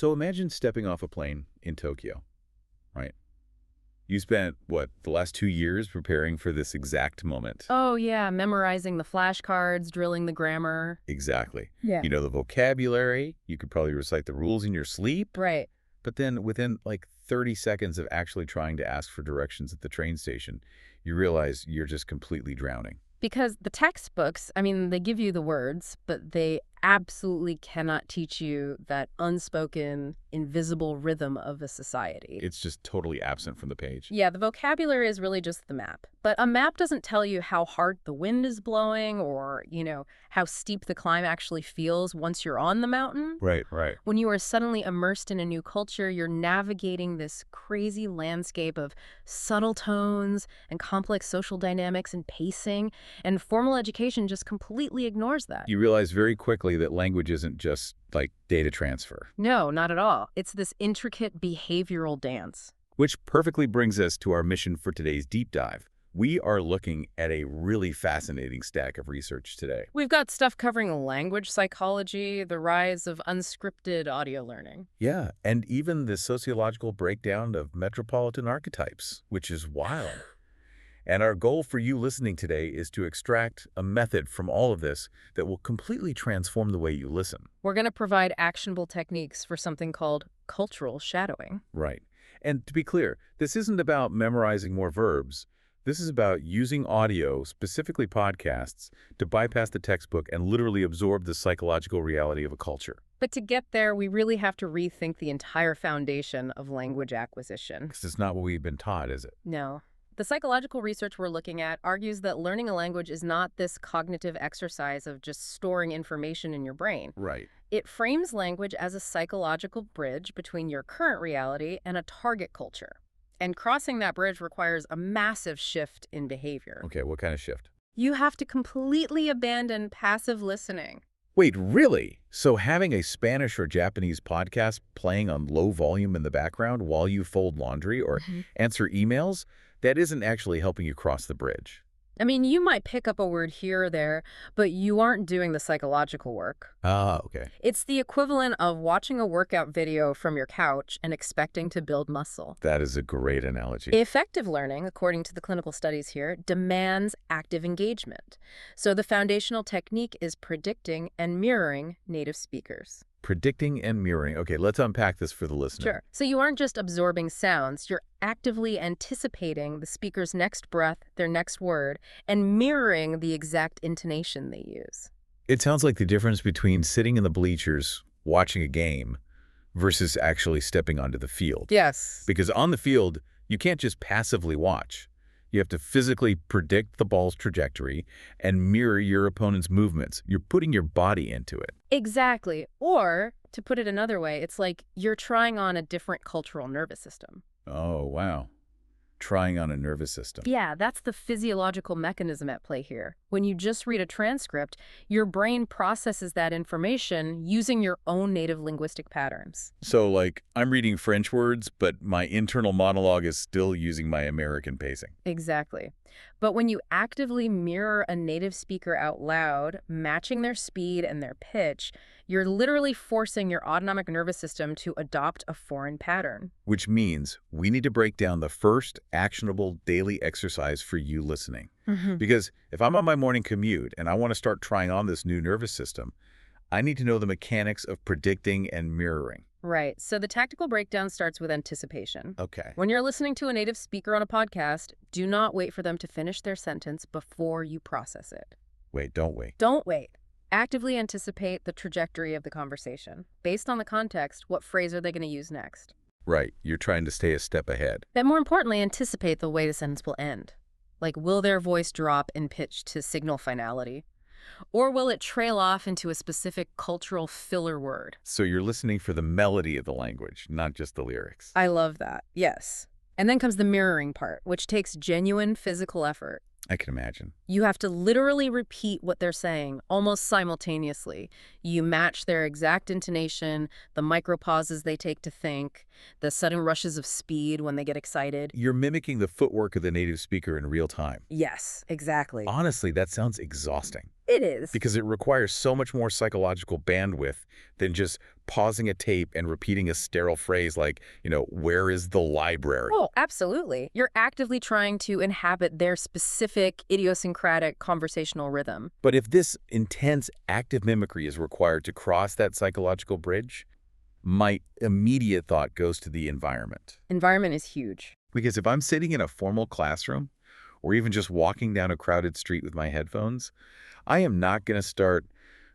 So imagine stepping off a plane in Tokyo, right? You spent, what, the last 2 years preparing for this exact moment. Oh, yeah, memorizing the flashcards, drilling the grammar. Exactly. Yeah. You know the vocabulary, you could probably recite the rules in your sleep, Right. but then within like 30 seconds of actually trying to ask for directions at the train station, you realize you're just completely drowning. Because the textbooks, I mean, they give you the words, but they absolutely cannot teach you that unspoken, invisible rhythm of a society. It's just totally absent from the page. Yeah, the vocabulary is really just the map. But a map doesn't tell you how hard the wind is blowing or, how steep the climb actually feels once you're on the mountain. Right, right. When you are suddenly immersed in a new culture, you're navigating this crazy landscape of subtle tones and complex social dynamics and pacing, and formal education just completely ignores that. You realize very quickly that language isn't just like data transfer. No, not at all. It's this intricate behavioral dance. Which perfectly brings us to our mission for today's deep dive. We are looking at a really fascinating stack of research today. We've got stuff covering language psychology, the rise of unscripted audio learning. Yeah, and even the sociological breakdown of metropolitan archetypes, which is wild. And our goal for you listening today is to extract a method from all of this that will completely transform the way you listen. We're going to provide actionable techniques for something called cultural shadowing. Right. And to be clear, this isn't about memorizing more verbs. This is about using audio, specifically podcasts, to bypass the textbook and literally absorb the psychological reality of a culture. But to get there, we really have to rethink the entire foundation of language acquisition. Because it's not what we've been taught, is it? No. The psychological research we're looking at argues that learning a language is not this cognitive exercise of just storing information in your brain. Right. It frames language as a psychological bridge between your current reality and a target culture. And crossing that bridge requires a massive shift in behavior. Okay, what kind of shift? You have to completely abandon passive listening. Wait, really? So having a Spanish or Japanese podcast playing on low volume in the background while you fold laundry or answer emails, that isn't actually helping you cross the bridge. I mean, you might pick up a word here or there, but you aren't doing the psychological work. Ah, okay. It's the equivalent of watching a workout video from your couch and expecting to build muscle. That is a great analogy. Effective learning, according to the clinical studies here, demands active engagement. So the foundational technique is predicting and mirroring native speakers. Predicting and mirroring. Okay, let's unpack this for the listener. Sure. So you aren't just absorbing sounds, you're actively anticipating the speaker's next breath, their next word, and mirroring the exact intonation they use. It sounds like the difference between sitting in the bleachers watching a game versus actually stepping onto the field. Yes. Because on the field, you can't just passively watch. You have to physically predict the ball's trajectory and mirror your opponent's movements. You're putting your body into it. Exactly. Or, to put it another way, it's like you're trying on a different cultural nervous system. Oh, wow. Trying on a nervous system. Yeah, that's the physiological mechanism at play here. When you just read a transcript, your brain processes that information using your own native linguistic patterns. So, like, I'm reading French words, but my internal monologue is still using my American pacing. Exactly. But when you actively mirror a native speaker out loud, matching their speed and their pitch, you're literally forcing your autonomic nervous system to adopt a foreign pattern. Which means we need to break down the first actionable daily exercise for you listening. Because if I'm on my morning commute and I want to start trying on this new nervous system, I need to know the mechanics of predicting and mirroring. Right. So the tactical breakdown starts with anticipation. Okay. When you're listening to a native speaker on a podcast, do not wait for them to finish their sentence before you process it. Wait, don't wait. Don't wait. Actively anticipate the trajectory of the conversation. Based on the context, what phrase are they going to use next? Right. You're trying to stay a step ahead. But more importantly, anticipate the way the sentence will end. Like, will their voice drop in pitch to signal finality? Or will it trail off into a specific cultural filler word? So you're listening for the melody of the language, not just the lyrics. I love that. Yes. And then comes the mirroring part, which takes genuine physical effort. I can imagine. You have to literally repeat what they're saying, almost simultaneously. You match their exact intonation, the micro-pauses they take to think, the sudden rushes of speed when they get excited. You're mimicking the footwork of the native speaker in real time. Yes, exactly. Honestly, that sounds exhausting. It is. Because it requires so much more psychological bandwidth than just pausing a tape and repeating a sterile phrase like, where is the library? Oh, absolutely. You're actively trying to inhabit their specific idiosyncratic conversational rhythm. But if this intense active mimicry is required to cross that psychological bridge, my immediate thought goes to the environment. Environment is huge. Because if I'm sitting in a formal classroom or even just walking down a crowded street with my headphones, I am not going to start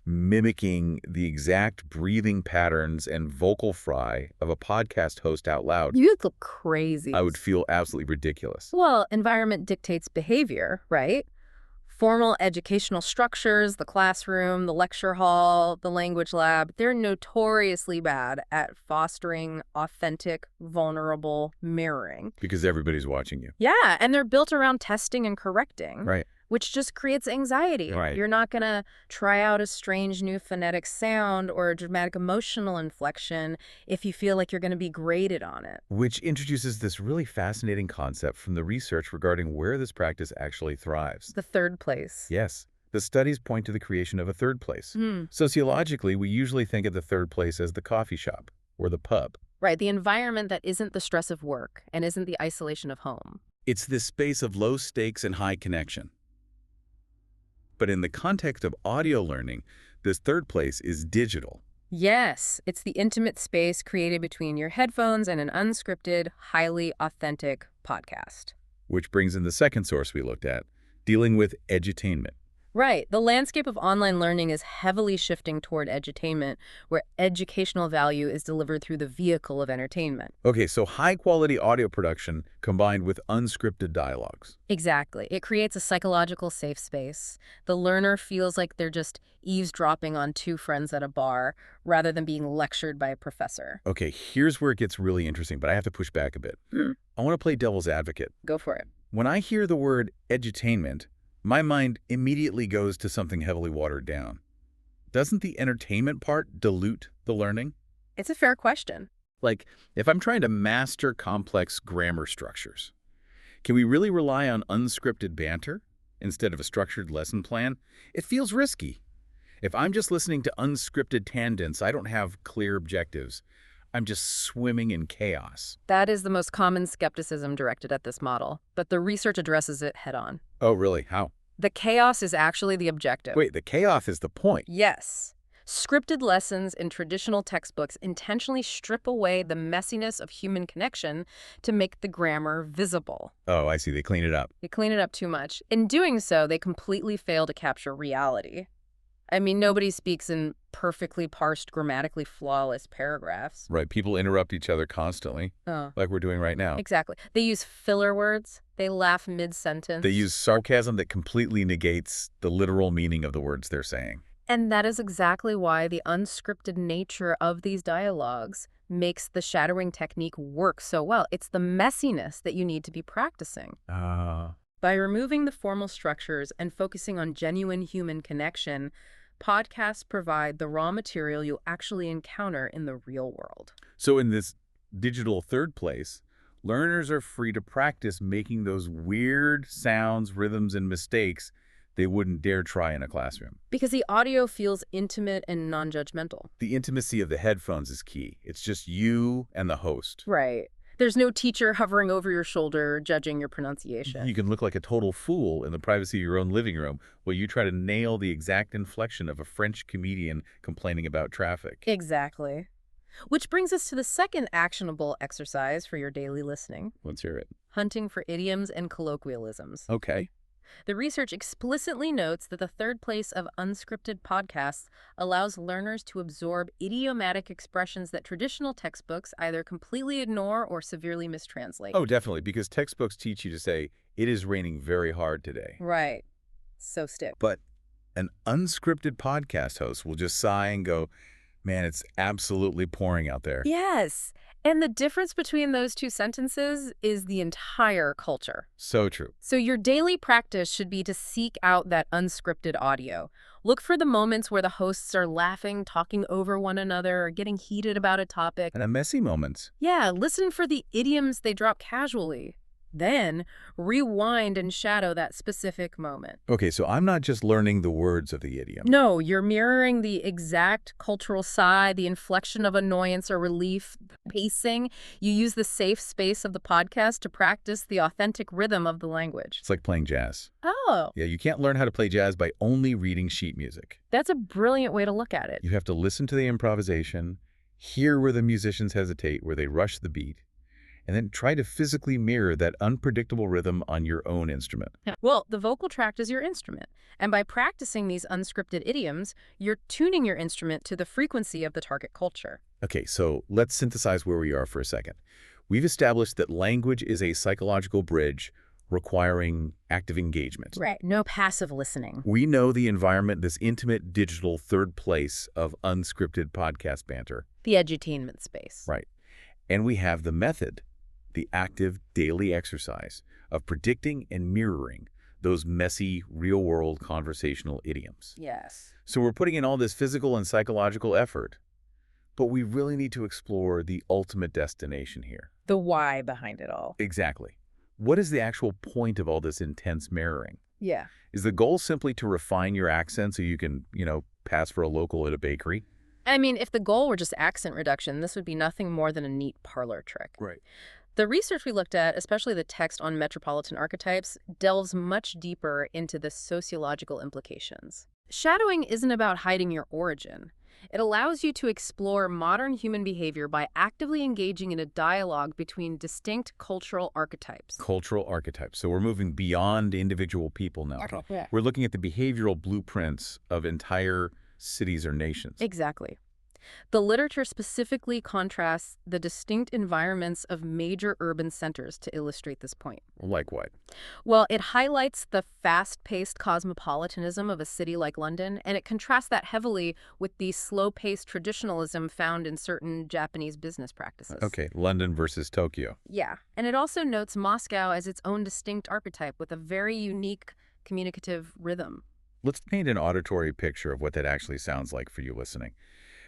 mimicking the exact breathing patterns and vocal fry of a podcast host out loud. You'd look crazy. I would feel absolutely ridiculous. Well, environment dictates behavior, right? Formal educational structures, the classroom, the lecture hall, the language lab, they're notoriously bad at fostering authentic, vulnerable mirroring. Because everybody's watching you. Yeah, and they're built around testing and correcting. Right. Which just creates anxiety. Right. You're not going to try out a strange new phonetic sound or a dramatic emotional inflection if you feel like you're going to be graded on it. Which introduces this really fascinating concept from the research regarding where this practice actually thrives. The third place. Yes. The studies point to the creation of a third place. Sociologically, we usually think of the third place as the coffee shop or the pub. Right, the environment that isn't the stress of work and isn't the isolation of home. It's this space of low stakes and high connection. But in the context of audio learning, this third place is digital. Yes, it's the intimate space created between your headphones and an unscripted, highly authentic podcast. Which brings in the second source we looked at, dealing with edutainment. Right. The landscape of online learning is heavily shifting toward edutainment, where educational value is delivered through the vehicle of entertainment. Okay, so high-quality audio production combined with unscripted dialogues. Exactly. It creates a psychological safe space. The learner feels like they're just eavesdropping on two friends at a bar rather than being lectured by a professor. Okay, here's where it gets really interesting, but I have to push back a bit. I want to play devil's advocate. Go for it. When I hear the word edutainment, my mind immediately goes to something heavily watered down. Doesn't the entertainment part dilute the learning? It's a fair question. Like, if I'm trying to master complex grammar structures, can we really rely on unscripted banter instead of a structured lesson plan? It feels risky. If I'm just listening to unscripted tangents, I don't have clear objectives. I'm just swimming in chaos. That is the most common skepticism directed at this model, but the research addresses it head-on. Oh, really? How? The chaos is actually the objective. Wait, the chaos is the point. Yes. Scripted lessons in traditional textbooks intentionally strip away the messiness of human connection to make the grammar visible. Oh, I see. They clean it up. They clean it up too much. In doing so, they completely fail to capture reality. I mean, nobody speaks in perfectly parsed, grammatically flawless paragraphs. Right. People interrupt each other constantly, like we're doing right now. Exactly. They use filler words. They laugh mid-sentence. They use sarcasm that completely negates the literal meaning of the words they're saying. And that is exactly why the unscripted nature of these dialogues makes the shadowing technique work so well. It's the messiness that you need to be practicing. By removing the formal structures and focusing on genuine human connection, podcasts provide the raw material you'll actually encounter in the real world. So in this digital third place, learners are free to practice making those weird sounds, rhythms, and mistakes they wouldn't dare try in a classroom. Because the audio feels intimate and non-judgmental. The intimacy of the headphones is key. It's just you and the host. Right. There's no teacher hovering over your shoulder judging your pronunciation. You can look like a total fool in the privacy of your own living room while you try to nail the exact inflection of a French comedian complaining about traffic. Exactly. Which brings us to the second actionable exercise for your daily listening. Let's hear it. Hunting for idioms and colloquialisms. Okay. The research explicitly notes that the third place of unscripted podcasts allows learners to absorb idiomatic expressions that traditional textbooks either completely ignore or severely mistranslate. Oh, definitely, because textbooks teach you to say, it is raining very hard today. Right. So stick. But an unscripted podcast host will just sigh and go, man, it's absolutely pouring out there. Yes. And the difference between those two sentences is the entire culture. So true. So your daily practice should be to seek out that unscripted audio. Look for the moments where the hosts are laughing, talking over one another, or getting heated about a topic. And the messy moments. Yeah, listen for the idioms they drop casually. Then rewind and shadow that specific moment. Okay, so I'm not just learning the words of the idiom. No, you're mirroring the exact cultural sigh, the inflection of annoyance or relief, pacing. You use the safe space of the podcast to practice the authentic rhythm of the language. It's like playing jazz. Oh, Yeah, you can't learn how to play jazz by only reading sheet music. that's a brilliant way to look at it. You have to listen to the improvisation, hear where the musicians hesitate, where they rush the beat, and then try to physically mirror that unpredictable rhythm on your own instrument. Well, the vocal tract is your instrument, and by practicing these unscripted idioms, you're tuning your instrument to the frequency of the target culture. Okay, so let's synthesize where we are for a second. We've established that language is a psychological bridge requiring active engagement. Right. No passive listening. We know the environment, this intimate digital third place of unscripted podcast banter. The edutainment space. Right. And we have the method, the active daily exercise of predicting and mirroring those messy, real-world conversational idioms. Yes. So we're putting in all this physical and psychological effort, but we really need to explore the ultimate destination here. The why behind it all. Exactly. What is the actual point of all this intense mirroring? Yeah. Is the goal simply to refine your accent so you can, pass for a local at a bakery? I mean, if the goal were just accent reduction, this would be nothing more than a neat parlor trick. Right. The research we looked at, especially the text on metropolitan archetypes, delves much deeper into the sociological implications. Shadowing isn't about hiding your origin. It allows you to explore modern human behavior by actively engaging in a dialogue between distinct cultural archetypes. Cultural archetypes. So we're moving beyond individual people now. Okay. Yeah. We're looking at the behavioral blueprints of entire cities or nations. Exactly. The literature specifically contrasts the distinct environments of major urban centers to illustrate this point. Like what? Well, it highlights the fast-paced cosmopolitanism of a city like London, and it contrasts that heavily with the slow-paced traditionalism found in certain Japanese business practices. Okay, London versus Tokyo. Yeah, and it also notes Moscow as its own distinct archetype with a very unique communicative rhythm. Let's paint an auditory picture of what that actually sounds like for you listening.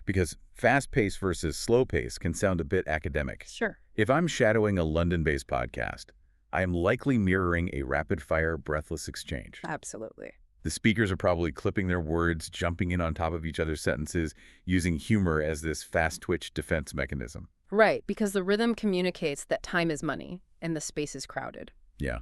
Because fast-paced versus slow-paced can sound a bit academic. Sure. If I'm shadowing a London-based podcast, I am likely mirroring a rapid-fire, breathless exchange. Absolutely. The speakers are probably clipping their words, jumping in on top of each other's sentences, using humor as this fast-twitch defense mechanism. Right, because the rhythm communicates that time is money and the space is crowded. Yeah.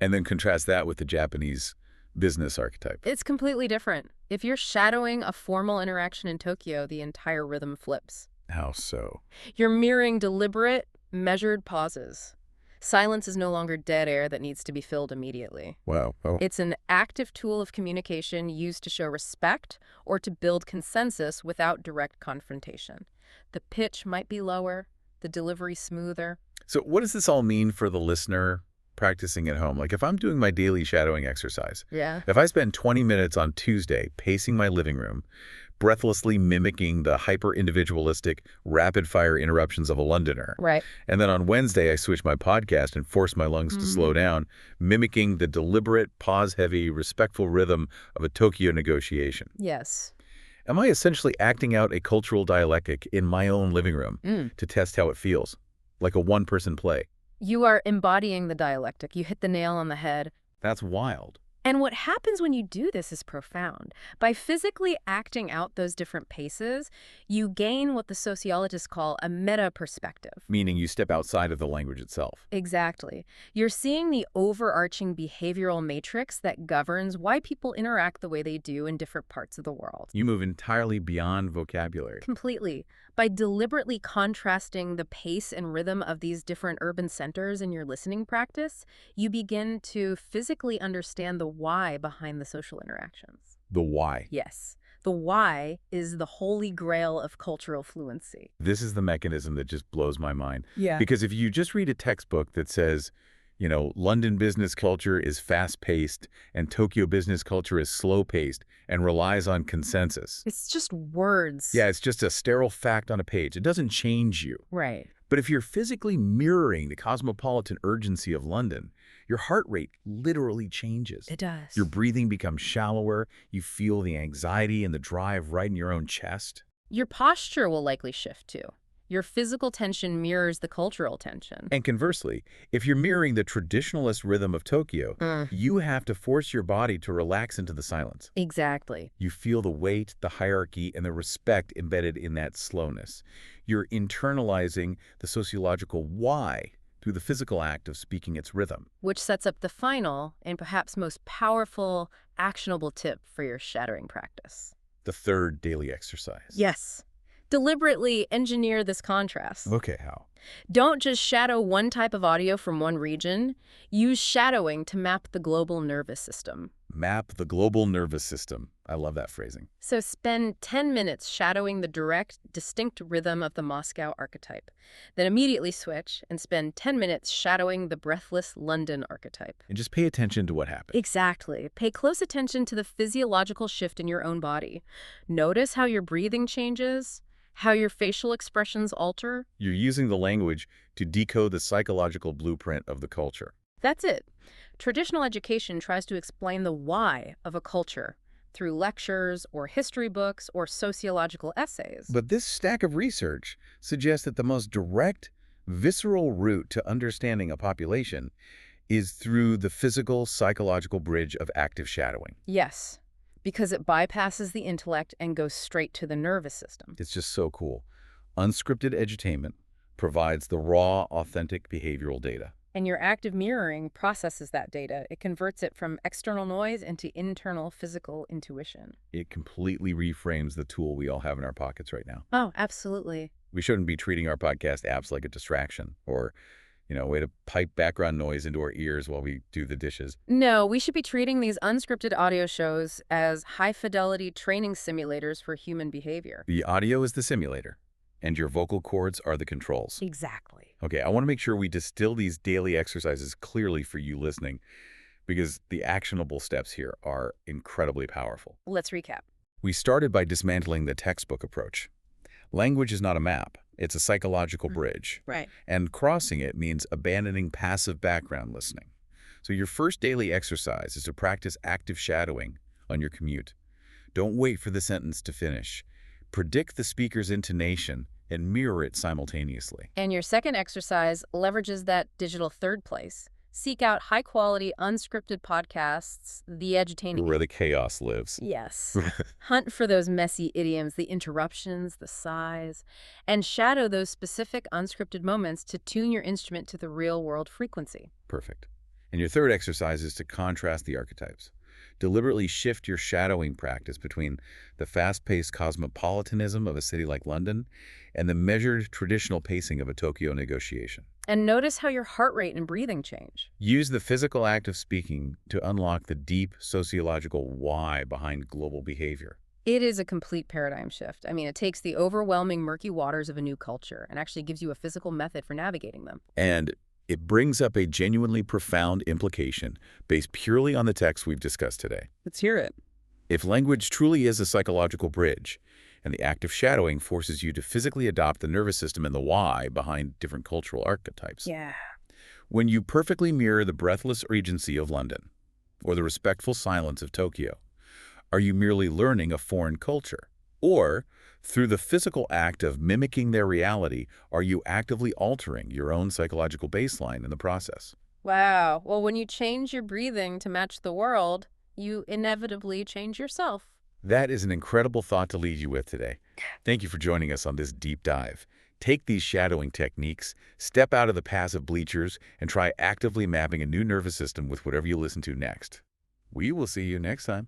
And then contrast that with the Japanese business archetype. It's completely different. If you're shadowing a formal interaction in Tokyo, the entire rhythm flips. How so? You're mirroring deliberate, measured pauses. Silence is no longer dead air that needs to be filled immediately. Wow. Oh. It's an active tool of communication used to show respect or to build consensus without direct confrontation. The pitch might be lower, the delivery smoother. So what does this all mean for the listener practicing at home? Like if I'm doing my daily shadowing exercise, Yeah. if I spend 20 minutes on Tuesday pacing my living room, breathlessly mimicking the hyper-individualistic, rapid-fire interruptions of a Londoner, Right. and then on Wednesday I switch my podcast and force my lungs to slow down, mimicking the deliberate, pause-heavy, respectful rhythm of a Tokyo negotiation. Yes. Am I essentially acting out a cultural dialectic in my own living room to test how it feels? Like a one-person play. You are embodying the dialectic. You hit the nail on the head. That's wild. And what happens when you do this is profound. By physically acting out those different paces, you gain what the sociologists call a meta-perspective. Meaning you step outside of the language itself. Exactly. You're seeing the overarching behavioral matrix that governs why people interact the way they do in different parts of the world. You move entirely beyond vocabulary. Completely. By deliberately contrasting the pace and rhythm of these different urban centers in your listening practice, you begin to physically understand the why behind the social interactions. The why. Yes. The why is the holy grail of cultural fluency. This is the mechanism that just blows my mind. Yeah. Because if you just read a textbook that says, London business culture is fast-paced and Tokyo business culture is slow-paced and relies on consensus. It's just words. Yeah, it's just a sterile fact on a page. It doesn't change you. Right. But if you're physically mirroring the cosmopolitan urgency of London, your heart rate literally changes. It does. Your breathing becomes shallower. You feel the anxiety and the drive right in your own chest. Your posture will likely shift too. Your physical tension mirrors the cultural tension. And conversely, if you're mirroring the traditionalist rhythm of Tokyo, you have to force your body to relax into the silence. Exactly. You feel the weight, the hierarchy, and the respect embedded in that slowness. You're internalizing the sociological why through the physical act of speaking its rhythm. Which sets up the final and perhaps most powerful, actionable tip for your shattering practice. The third daily exercise. Yes. Deliberately engineer this contrast. Okay, how? Don't just shadow one type of audio from one region. Use shadowing to map the global nervous system. Map the global nervous system. I love that phrasing. So spend 10 minutes shadowing the direct, distinct rhythm of the Moscow archetype. Then immediately switch and spend 10 minutes shadowing the breathless London archetype. And just pay attention to what happens. Exactly. Pay close attention to the physiological shift in your own body. Notice how your breathing changes, how your facial expressions alter. You're using the language to decode the psychological blueprint of the culture. That's it. Traditional education tries to explain the why of a culture through lectures or history books or sociological essays. But this stack of research suggests that the most direct, visceral route to understanding a population is through the physical, psychological bridge of active shadowing. Yes, because it bypasses the intellect and goes straight to the nervous system. It's just so cool. Unscripted edutainment provides the raw, authentic behavioral data. And your active mirroring processes that data. It converts it from external noise into internal physical intuition. It completely reframes the tool we all have in our pockets right now. Oh, absolutely. We shouldn't be treating our podcast apps like a distraction or, a way to pipe background noise into our ears while we do the dishes. No, we should be treating these unscripted audio shows as high-fidelity training simulators for human behavior. The audio is the simulator, and your vocal cords are the controls. Exactly. Okay, I want to make sure we distill these daily exercises clearly for you listening, because the actionable steps here are incredibly powerful. Let's recap. We started by dismantling the textbook approach. Language is not a map. It's a psychological bridge. Right. And crossing it means abandoning passive background listening. So your first daily exercise is to practice active shadowing on your commute. Don't wait for the sentence to finish. Predict the speaker's intonation and mirror it simultaneously. And your second exercise leverages that digital third place. Seek out high-quality, unscripted podcasts, the edutaining. Where the chaos lives. Yes. Hunt for those messy idioms, the interruptions, the sighs, and shadow those specific unscripted moments to tune your instrument to the real-world frequency. Perfect. And your third exercise is to contrast the archetypes. Deliberately shift your shadowing practice between the fast-paced cosmopolitanism of a city like London and the measured traditional pacing of a Tokyo negotiation. And notice how your heart rate and breathing change. Use the physical act of speaking to unlock the deep sociological why behind global behavior. It is a complete paradigm shift. I mean, it takes the overwhelming murky waters of a new culture and actually gives you a physical method for navigating them. And it brings up a genuinely profound implication based purely on the text we've discussed today. Let's hear it. If language truly is a psychological bridge, and the act of shadowing forces you to physically adopt the nervous system and the why behind different cultural archetypes. Yeah. When you perfectly mirror the breathless urgency of London, or the respectful silence of Tokyo, are you merely learning a foreign culture? Or, through the physical act of mimicking their reality, are you actively altering your own psychological baseline in the process? Wow. Well, when you change your breathing to match the world, you inevitably change yourself. That is an incredible thought to leave you with today. Thank you for joining us on this deep dive. Take these shadowing techniques, step out of the passive bleachers, and try actively mapping a new nervous system with whatever you listen to next. We will see you next time.